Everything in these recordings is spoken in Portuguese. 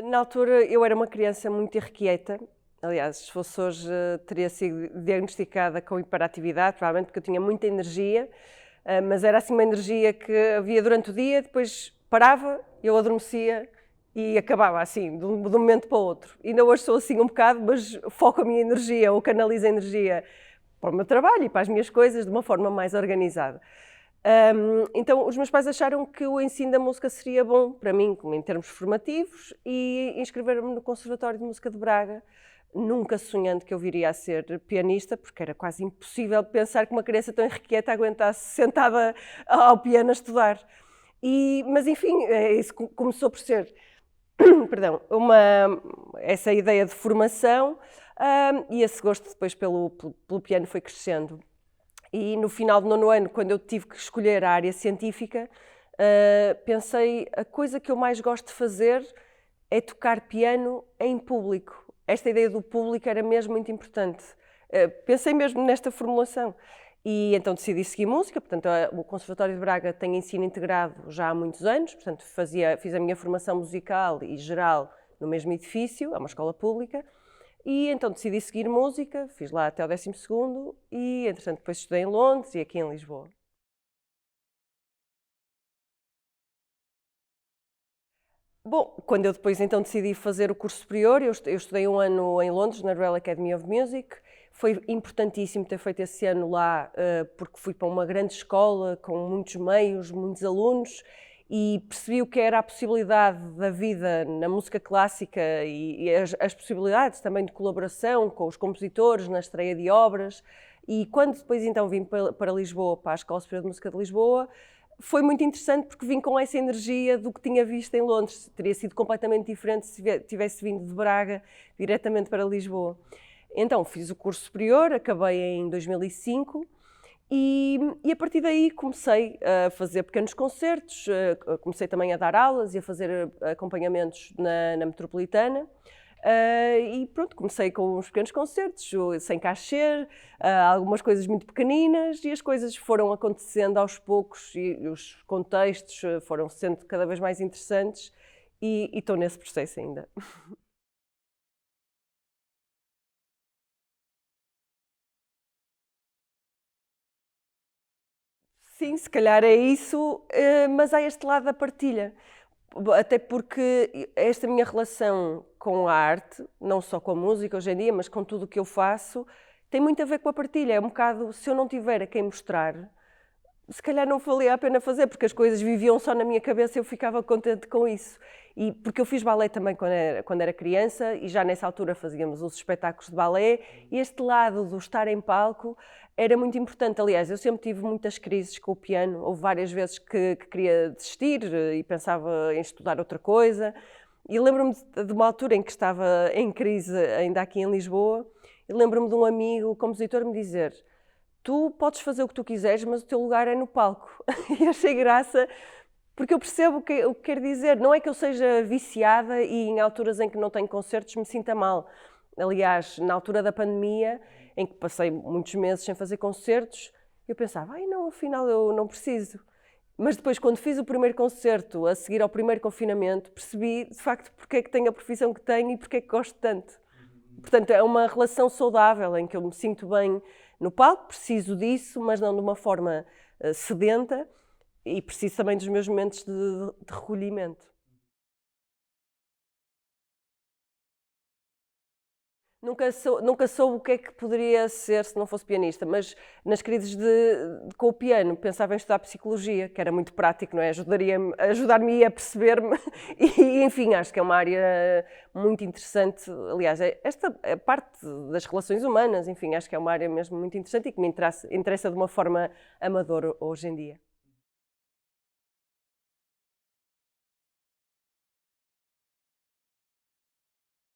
Na altura eu era uma criança muito irrequieta. Aliás, se fosse hoje, teria sido diagnosticada com hiperatividade, provavelmente porque eu tinha muita energia, mas era assim uma energia que havia durante o dia, depois parava, eu adormecia e acabava assim, de um momento para o outro. Ainda hoje sou assim um bocado, mas foco a minha energia ou canalizo a energia para o meu trabalho e para as minhas coisas de uma forma mais organizada. Então, os meus pais acharam que o ensino da música seria bom para mim, em termos formativos, e inscreveram-me no Conservatório de Música de Braga, nunca sonhando que eu viria a ser pianista, porque era quase impossível pensar que uma criança tão irrequieta aguentasse sentada ao piano a estudar. Mas, enfim, isso começou por ser perdão, essa ideia de formação, e esse gosto depois pelo piano foi crescendo. E no final do nono ano, quando eu tive que escolher a área científica, pensei, a coisa que eu mais gosto de fazer é tocar piano em público. Esta ideia do público era mesmo muito importante. Pensei mesmo nesta formulação. E então decidi seguir música, portanto o Conservatório de Braga tem ensino integrado já há muitos anos, portanto fiz a minha formação musical e geral no mesmo edifício, é uma escola pública, e então decidi seguir música, fiz lá até o 12º e entretanto depois estudei em Londres e aqui em Lisboa. Bom, quando eu depois então decidi fazer o curso superior, eu estudei um ano em Londres, na Royal Academy of Music. Foi importantíssimo ter feito esse ano lá, porque fui para uma grande escola, com muitos meios, muitos alunos, e percebi o que era a possibilidade da vida na música clássica e as possibilidades também de colaboração com os compositores, na estreia de obras. E quando depois então vim para Lisboa, para a Escola Superior de Música de Lisboa, foi muito interessante porque vim com essa energia do que tinha visto em Londres. Teria sido completamente diferente se tivesse vindo de Braga diretamente para Lisboa. Então fiz o curso superior, acabei em 2005 e a partir daí comecei a fazer pequenos concertos, comecei também a dar aulas e a fazer acompanhamentos na Metropolitana. E pronto, comecei com uns pequenos concertos, sem cachê, algumas coisas muito pequeninas, e as coisas foram acontecendo aos poucos e os contextos foram sendo cada vez mais interessantes e estou nesse processo ainda. Sim, se calhar é isso, mas há este lado da partilha. Até porque esta minha relação com a arte, não só com a música hoje em dia, mas com tudo o que eu faço, tem muito a ver com a partilha. É um bocado, se eu não tiver a quem mostrar, se calhar não valia a pena fazer, porque as coisas viviam só na minha cabeça e eu ficava contente com isso. E porque eu fiz balé também quando era criança e já nessa altura fazíamos os espetáculos de balé e este lado do estar em palco era muito importante. Aliás, eu sempre tive muitas crises com o piano, houve várias vezes que queria desistir e pensava em estudar outra coisa. E lembro-me de uma altura em que estava em crise ainda aqui em Lisboa e lembro-me de um amigo compositor me dizer: tu podes fazer o que tu quiseres, mas o teu lugar é no palco. E achei graça, porque eu percebo o que quer dizer. Não é que eu seja viciada e em alturas em que não tenho concertos me sinta mal. Aliás, na altura da pandemia, em que passei muitos meses sem fazer concertos, eu pensava, ai não, afinal eu não preciso. Mas depois, quando fiz o primeiro concerto, a seguir ao primeiro confinamento, percebi, de facto, porque é que tenho a profissão que tenho e porque é que gosto tanto. Portanto, é uma relação saudável em que eu me sinto bem no palco, preciso disso, mas não de uma forma sedenta e preciso também dos meus momentos de recolhimento. Nunca soube o que é que poderia ser se não fosse pianista, mas nas crises com o piano pensava em estudar psicologia, que era muito prático, não é? Ajudar-me a perceber-me e, enfim, acho que é uma área muito interessante. Aliás, esta parte das relações humanas, enfim, acho que é uma área mesmo muito interessante e que me interessa de uma forma amadora hoje em dia.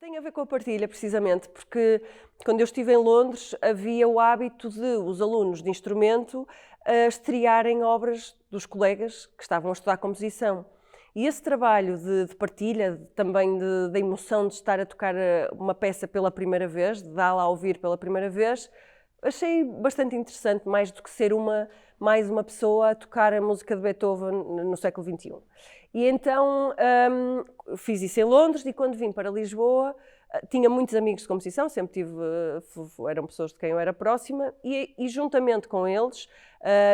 Tem a ver com a partilha, precisamente, porque quando eu estive em Londres havia o hábito de os alunos de instrumento estrearem obras dos colegas que estavam a estudar composição. E esse trabalho de partilha, também da emoção de estar a tocar uma peça pela primeira vez, de dá-la a ouvir pela primeira vez, achei bastante interessante, mais do que ser mais uma pessoa a tocar a música de Beethoven no século XXI. E então fiz isso em Londres, e quando vim para Lisboa, tinha muitos amigos de composição, sempre tive, eram pessoas de quem eu era próxima, e juntamente com eles,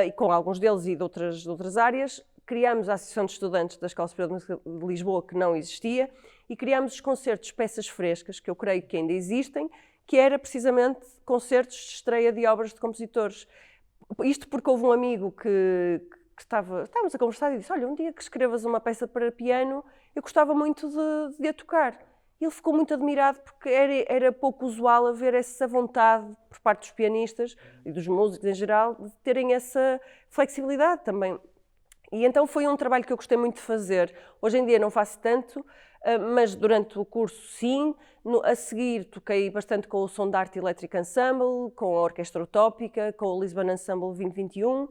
e com alguns deles e de outras áreas, criámos a Associação de Estudantes da Escola Superior de Música de Lisboa, que não existia, e criámos os concertos Peças Frescas, que eu creio que ainda existem, que era precisamente concertos de estreia de obras de compositores. Isto porque houve um amigo que estávamos a conversar e disse: olha, um dia que escrevas uma peça para piano, eu gostava muito de a tocar. E ele ficou muito admirado, porque era pouco usual haver essa vontade por parte dos pianistas e dos músicos em geral de terem essa flexibilidade também. E então foi um trabalho que eu gostei muito de fazer. Hoje em dia não faço tanto, mas durante o curso sim. A seguir toquei bastante com o Som de Arte Electric Ensemble, com a Orquestra Utópica, com o Lisbon Ensemble 2021,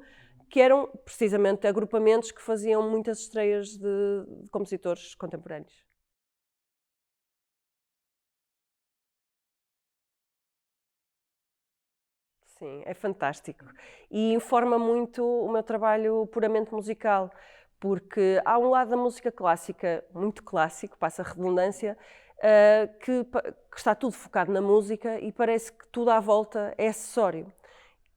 que eram precisamente agrupamentos que faziam muitas estreias de compositores contemporâneos. Sim, é fantástico. E informa muito o meu trabalho puramente musical, porque há um lado da música clássica, muito clássico, passa a redundância, que está tudo focado na música e parece que tudo à volta é acessório.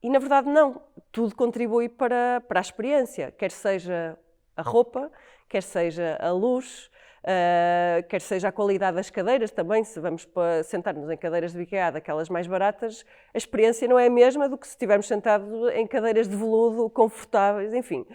E na verdade não, tudo contribui para a experiência, quer seja a roupa, quer seja a luz, quer seja a qualidade das cadeiras também. Se vamos sentar-nos em cadeiras de IKEA, daquelas mais baratas, a experiência não é a mesma do que se estivermos sentados em cadeiras de veludo confortáveis, enfim.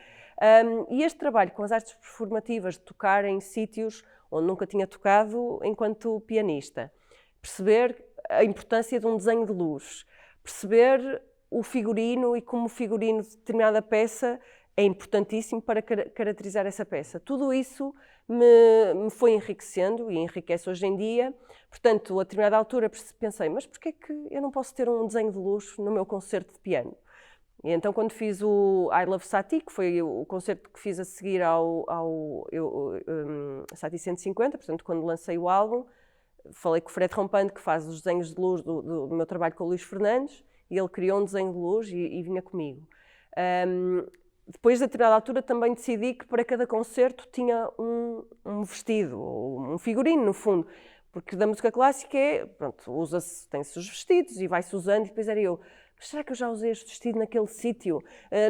E este trabalho com as artes performativas, de tocar em sítios onde nunca tinha tocado enquanto pianista, perceber a importância de um desenho de luz, perceber o figurino e como o figurino de determinada peça é importantíssimo para caracterizar essa peça. Tudo isso me foi enriquecendo e enriquece hoje em dia. Portanto, a determinada altura pensei, mas porquê é que eu não posso ter um desenho de luz no meu concerto de piano? E então, quando fiz o I Love Satie, que foi o concerto que fiz a seguir ao Satie 150, portanto, quando lancei o álbum, falei com o Fred Rompante, que faz os desenhos de luz do meu trabalho com o Luís Fernandes, e ele criou um desenho de luz e vinha comigo. Depois, a determinada altura, também decidi que para cada concerto tinha um vestido, ou um figurino, no fundo, porque da música clássica pronto, tem-se os vestidos e vai-se usando, e depois era eu, mas será que eu já usei este vestido naquele sítio?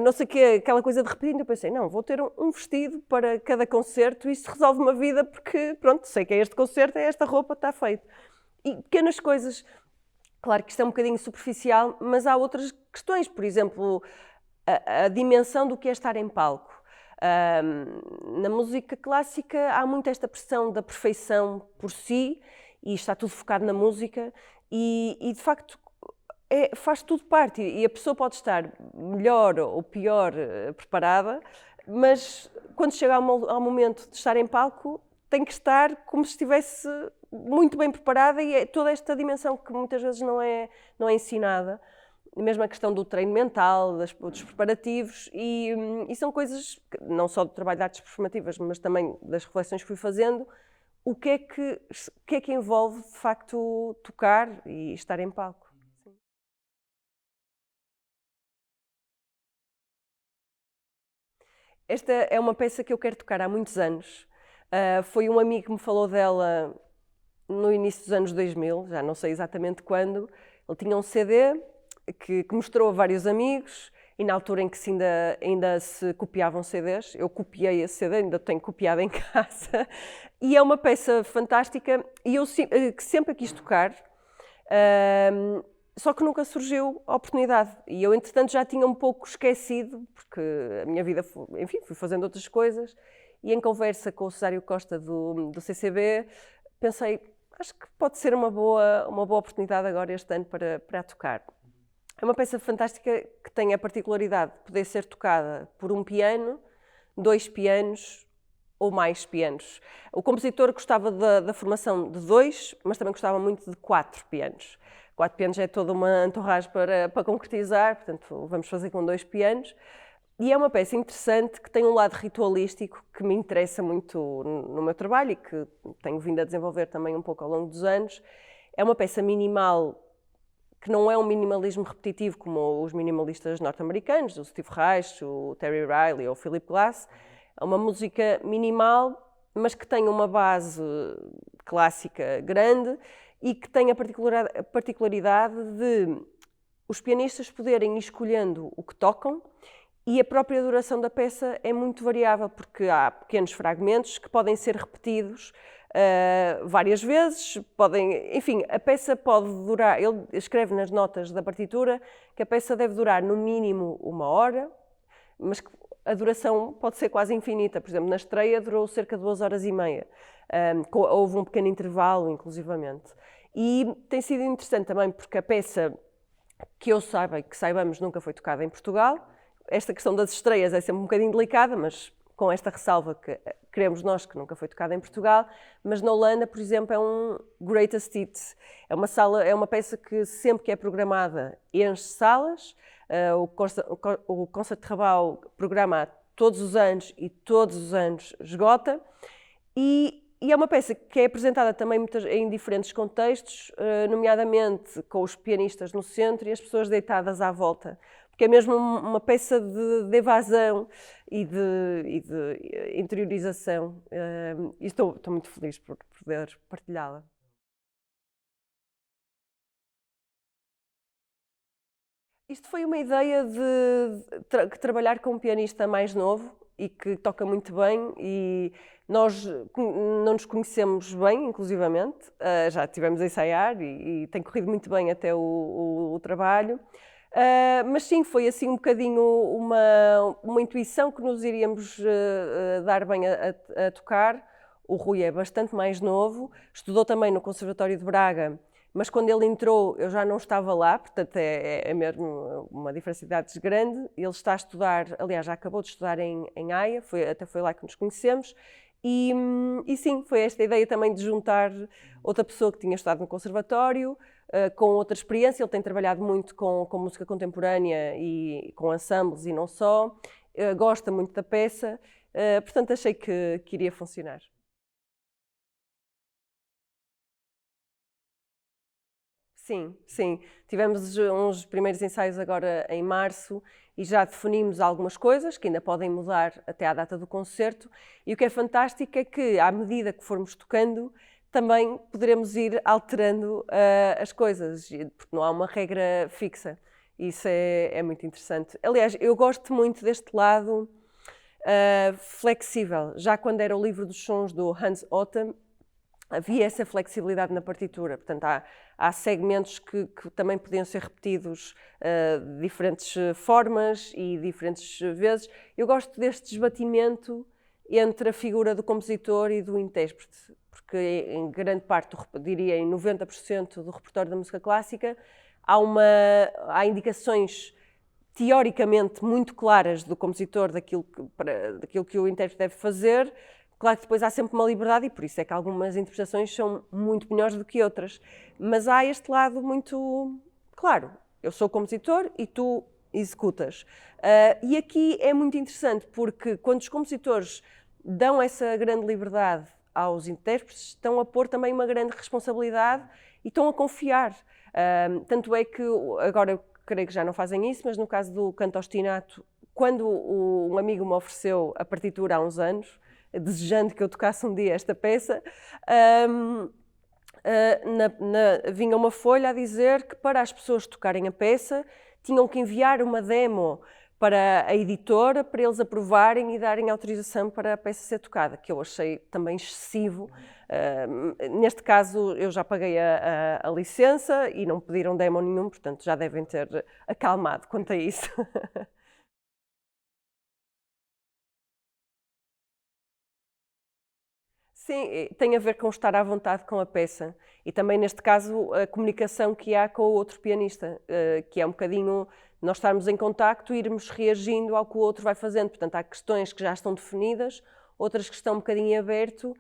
Não sei o quê, aquela coisa de repente, eu pensei, não, vou ter um vestido para cada concerto, e isso resolve uma vida, porque pronto, sei que é este concerto, é esta roupa, está feito. E pequenas coisas, claro que isto é um bocadinho superficial, mas há outras questões, por exemplo, a dimensão do que é estar em palco. Na música clássica há muito esta pressão da perfeição por si, e está tudo focado na música, e de facto faz tudo parte, e a pessoa pode estar melhor ou pior preparada, mas quando chega ao momento de estar em palco, tem que estar como se estivesse muito bem preparada, e é toda esta dimensão que muitas vezes não é ensinada. Mesmo a questão do treino mental, dos preparativos, e são coisas, não só do trabalho de artes performativas, mas também das reflexões que fui fazendo, o que é que envolve, de facto, tocar e estar em palco. Sim. Esta é uma peça que eu quero tocar há muitos anos. Foi um amigo que me falou dela no início dos anos 2000, já não sei exatamente quando. Ele tinha um CD que mostrou a vários amigos, e na altura em que ainda se copiavam CDs, eu copiei esse CD, ainda tenho copiado em casa, e é uma peça fantástica, e eu que sempre quis tocar, só que nunca surgiu a oportunidade, e eu entretanto já tinha um pouco esquecido, porque a minha vida, enfim, fui fazendo outras coisas, e em conversa com o Cesário Costa do CCB, pensei, acho que pode ser uma boa oportunidade agora este ano para tocar. É uma peça fantástica que tem a particularidade de poder ser tocada por um piano, 2 pianos ou mais pianos. O compositor gostava da formação de 2, mas também gostava muito de 4 pianos. 4 pianos é toda uma entourage para concretizar, portanto vamos fazer com 2 pianos. E é uma peça interessante que tem um lado ritualístico que me interessa muito no meu trabalho e que tenho vindo a desenvolver também um pouco ao longo dos anos. É uma peça minimal que não é um minimalismo repetitivo como os minimalistas norte-americanos, o Steve Reich, o Terry Riley ou o Philip Glass. É uma música minimal, mas que tem uma base clássica grande e que tem a particularidade de os pianistas poderem ir escolhendo o que tocam, e a própria duração da peça é muito variável, porque há pequenos fragmentos que podem ser repetidos várias vezes, enfim, a peça pode durar, ele escreve nas notas da partitura que a peça deve durar no mínimo 1 hora, mas que a duração pode ser quase infinita. Por exemplo, na estreia durou cerca de 2 horas e meia, houve um pequeno intervalo, inclusivamente. E tem sido interessante também porque a peça, que eu saiba, que saibamos, nunca foi tocada em Portugal. Esta questão das estreias é sempre um bocadinho delicada, mas com esta ressalva que queremos nós que nunca foi tocada em Portugal, mas na Holanda, por exemplo, é um greatest hits. É uma peça que sempre que é programada enche salas, o Concertgebouw programa todos os anos e todos os anos esgota, e é uma peça que é apresentada também em diferentes contextos, nomeadamente com os pianistas no centro e as pessoas deitadas à volta, porque é mesmo uma peça de evasão e de interiorização, e estou muito feliz por poder partilhá-la. Isto foi uma ideia de trabalhar com um pianista mais novo e que toca muito bem, e nós não nos conhecemos bem, inclusivamente, já estivemos a ensaiar e tem corrido muito bem até o trabalho. Mas sim, foi assim um bocadinho uma intuição que nos iríamos dar bem a tocar. O Rui é bastante mais novo, estudou também no Conservatório de Braga, mas quando ele entrou eu já não estava lá, portanto é mesmo uma diferença de idades grande. Ele está a estudar, aliás, já acabou de estudar em Haia, até foi lá que nos conhecemos. E sim, foi esta ideia também de juntar outra pessoa que tinha estudado no Conservatório, com outra experiência. Ele tem trabalhado muito com música contemporânea e com ensembles e não só, gosta muito da peça, portanto achei que iria funcionar. Sim, sim. Tivemos uns primeiros ensaios agora em março e já definimos algumas coisas que ainda podem mudar até à data do concerto, e o que é fantástico é que, à medida que formos tocando, também poderemos ir alterando as coisas, porque não há uma regra fixa. Isso é muito interessante. Aliás, eu gosto muito deste lado flexível. Já quando era o livro dos sons do Hans Otten, havia essa flexibilidade na partitura. Portanto, há segmentos que também podiam ser repetidos de diferentes formas e diferentes vezes. Eu gosto deste desbatimento entre a figura do compositor e do intérprete, porque em grande parte, diria em 90% do repertório da música clássica, há indicações teoricamente muito claras do compositor daquilo que o intérprete deve fazer. Claro que depois há sempre uma liberdade e por isso é que algumas interpretações são muito melhores do que outras. Mas há este lado muito claro. Eu sou compositor e tu executas. E aqui é muito interessante porque quando os compositores dão essa grande liberdade aos intérpretes, estão a pôr também uma grande responsabilidade e estão a confiar. Tanto é que agora eu creio que já não fazem isso, mas no caso do canto ostinato, quando um amigo me ofereceu a partitura há uns anos, desejando que eu tocasse um dia esta peça, vinha uma folha a dizer que para as pessoas tocarem a peça tinham que enviar uma demo para a editora, para eles aprovarem e darem autorização para a peça ser tocada, que eu achei também excessivo. Neste caso eu já paguei a licença e não pediram demo nenhum, portanto já devem ter acalmado quanto a isso. Sim, tem a ver com estar à vontade com a peça e também, neste caso, a comunicação que há com o outro pianista, que é um bocadinho nós estarmos em contacto e irmos reagindo ao que o outro vai fazendo. Portanto, há questões que já estão definidas, outras que estão um bocadinho em aberto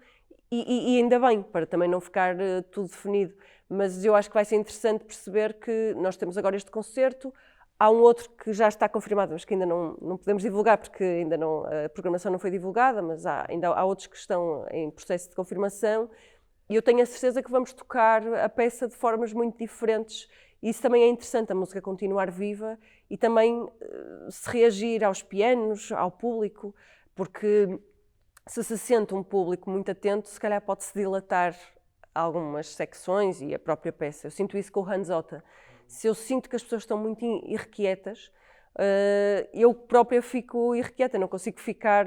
e ainda bem, para também não ficar tudo definido. Mas eu acho que vai ser interessante perceber que nós temos agora este concerto. Há um outro que já está confirmado, mas que ainda não podemos divulgar, porque ainda não, a programação não foi divulgada, mas ainda há outros que estão em processo de confirmação, e eu tenho a certeza que vamos tocar a peça de formas muito diferentes E isso também é interessante, a música continuar viva e também se reagir aos pianos, ao público, porque se sente um público muito atento, se calhar pode-se dilatar algumas secções e a própria peça. Eu sinto isso com o Hans Otta. Se eu sinto que as pessoas estão muito irrequietas, eu própria fico irrequieta, não consigo ficar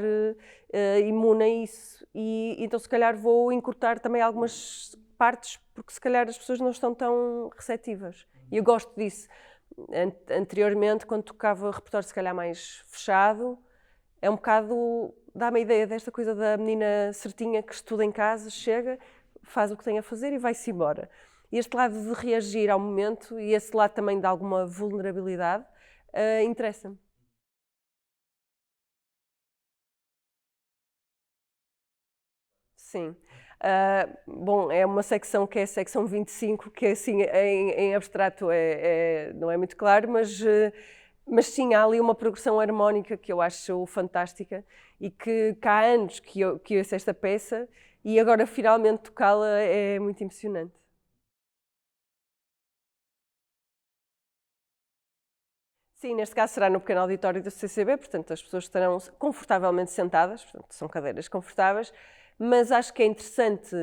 imune a isso. E então, se calhar, vou encurtar também algumas partes, porque se calhar as pessoas não estão tão receptivas. E eu gosto disso. Anteriormente, quando tocava repertório, se calhar, mais fechado, é um bocado... Dá-me a ideia desta coisa da menina certinha que estuda em casa, chega, faz o que tem a fazer e vai-se embora. E este lado de reagir ao momento e esse lado também de alguma vulnerabilidade interessa-me. Sim. Bom, é uma secção que é a secção 25, que assim em abstrato não é muito claro, mas sim, há ali uma progressão harmónica que eu acho fantástica e que há anos que eu ouço esta peça e agora finalmente tocá-la é muito emocionante. Sim, neste caso será no pequeno auditório do CCB, portanto as pessoas estarão confortavelmente sentadas, portanto são cadeiras confortáveis, mas acho que é interessante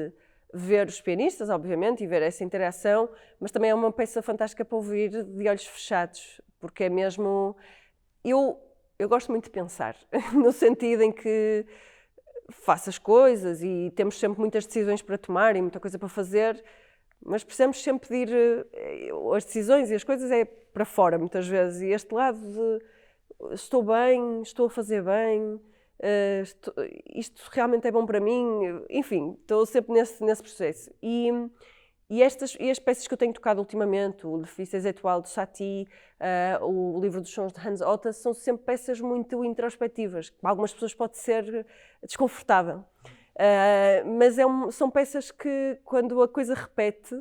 ver os pianistas, obviamente, e ver essa interação, mas também é uma peça fantástica para ouvir de olhos fechados, porque é mesmo... Eu gosto muito de pensar, no sentido em que faço as coisas e temos sempre muitas decisões para tomar e muita coisa para fazer, mas precisamos sempre de ir... As decisões e as coisas é para fora, muitas vezes, e este lado de estou bem, estou a fazer bem, isto realmente é bom para mim, enfim, estou sempre nesse processo. E as peças que eu tenho tocado ultimamente, o Le Fils des Étoiles de Satie, o Livro dos Sons de Hans Otta, são sempre peças muito introspectivas, que para algumas pessoas pode ser desconfortável. Mas são peças que, quando a coisa repete,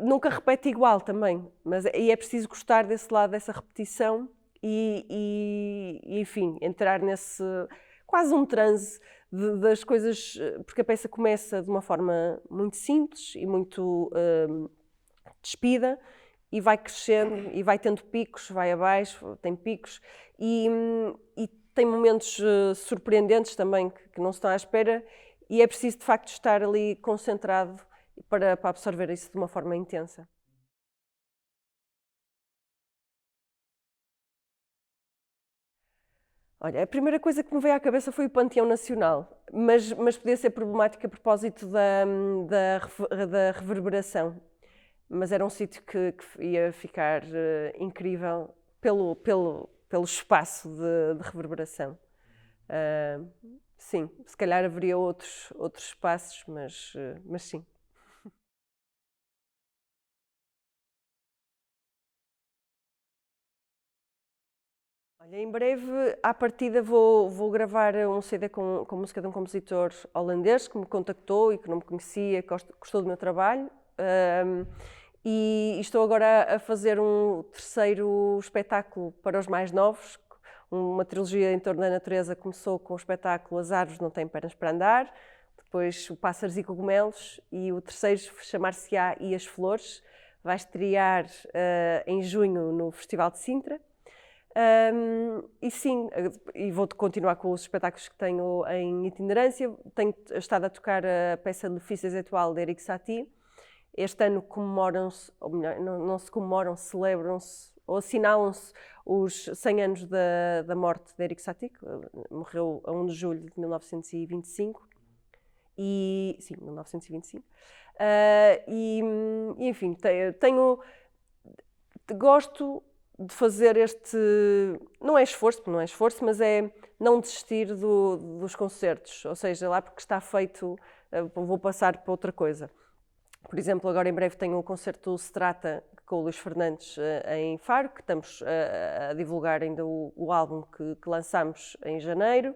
nunca repete igual também. E é preciso gostar desse lado, dessa repetição e enfim, entrar nesse quase um transe das coisas, porque a peça começa de uma forma muito simples e muito despida e vai crescendo e vai tendo picos, vai abaixo, tem picos e tem momentos surpreendentes também que não se estão à espera e é preciso de facto estar ali concentrado para absorver isso de uma forma intensa. Olha, a primeira coisa que me veio à cabeça foi o Panteão Nacional, mas podia ser problemática a propósito da reverberação. Mas era um sítio que ia ficar incrível pelo espaço de reverberação. Sim, se calhar haveria outros espaços, mas sim. Olha, em breve, à partida, vou gravar um CD com música de um compositor holandês que me contactou e que não me conhecia, gostou do meu trabalho. E estou agora a fazer um terceiro espetáculo para os mais novos, uma trilogia em torno da natureza. Começou com o espetáculo As Árvores Não Têm Pernas para Andar, depois o Pássaros e Cogumelos e o terceiro chamar-se-á E as Flores. Vai estrear em junho no Festival de Sintra. E sim, e vou continuar com os espetáculos que tenho em itinerância. Tenho estado a tocar a peça Le Fils des Étoiles de Erik Satie. Este ano comemoram-se, ou melhor, não se comemoram, celebram-se ou assinalam-se os 100 anos da morte de Erik Satie, que morreu a 1 de julho de 1925. Sim, 1925. Enfim, gosto de fazer não é esforço, mas é não desistir dos concertos, ou seja, lá porque está feito, vou passar para outra coisa. Por exemplo, agora em breve tenho um concerto Strata com o Luís Fernandes em Faro, que estamos a divulgar ainda o álbum que lançámos em janeiro.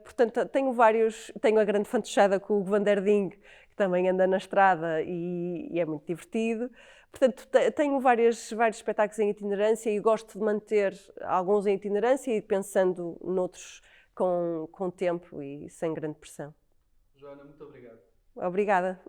Portanto, tenho a grande fantochada com o Van der Ding, que também anda na estrada e é muito divertido. Portanto, tenho vários espetáculos em itinerância e gosto de manter alguns em itinerância e pensando noutros com tempo e sem grande pressão. Joana, muito obrigado. Obrigada.